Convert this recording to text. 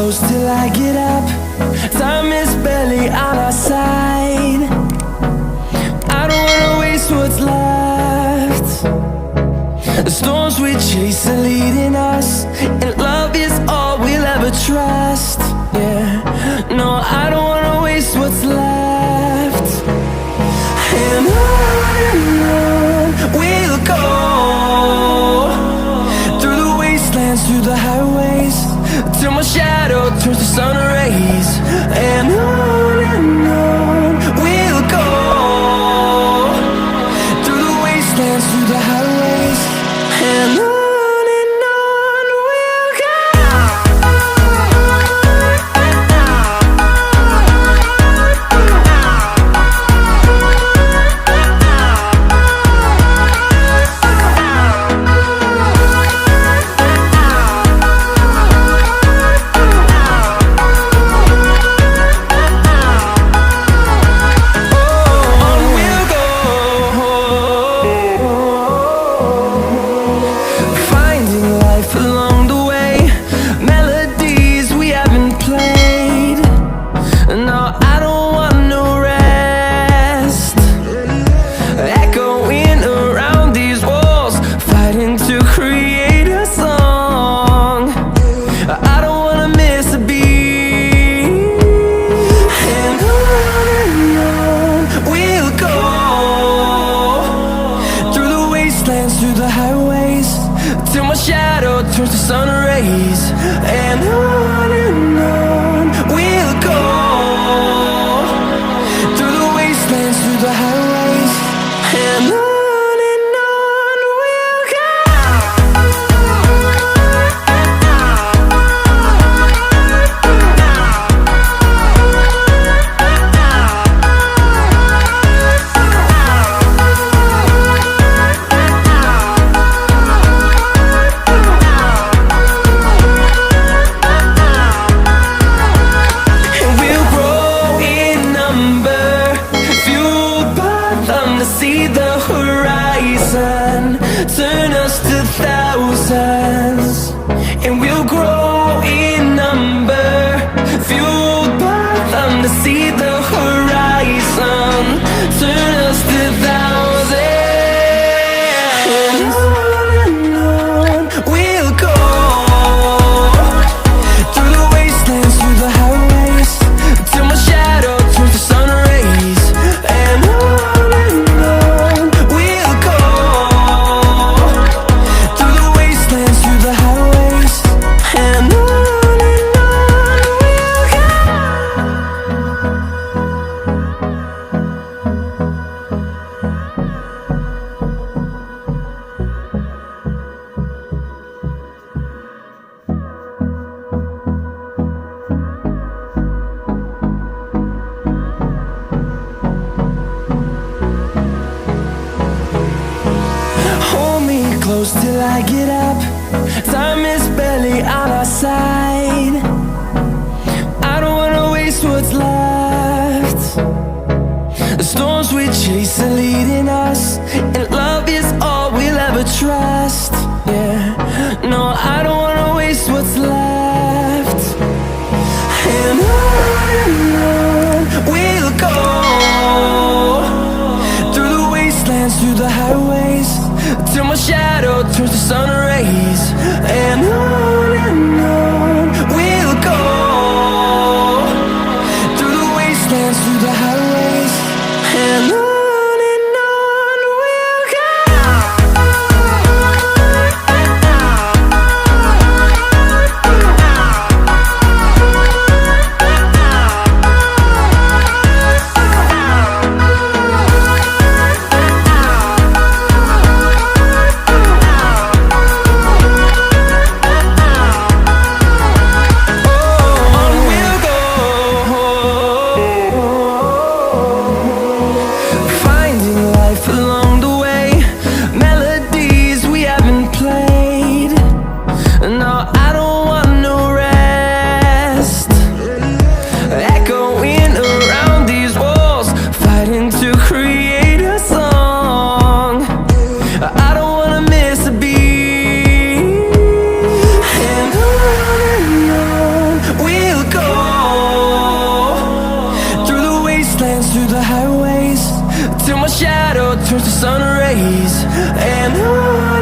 close till I get up. Time is barely on our side. I don't wanna waste what's left. The storms we chase are leading us, and love is all we'll ever trust. Yeah, no, I don't wanna waste what's left. And on we'll go, through the wastelands, through the highways, till my shadow turns to sun rays. And on we'll go, through the wastelands, through the highways, and on. Through the highways, till my shadow turns to sun rays. And on we'll go, through the wastelands, through the highways, and on. See the horizon, turn us to thousands, and we'll grow in number, fueled by them. To see the horizon, turn us to thousands, and on we'll go, through the wastelands, through the highways, till my shadow turns to sun rays. And close till I get up. Time is barely on our side. I don't wanna waste what's left. The storms we chase are leading us, and love is all we'll ever trust. Yeah, no, I don't wanna waste what's left. And on we'll go, through the wastelands, through the highways, till my shadow turns to sun rays. And on we'll go, through the wastelands, through the highways, and on. sun rays, and on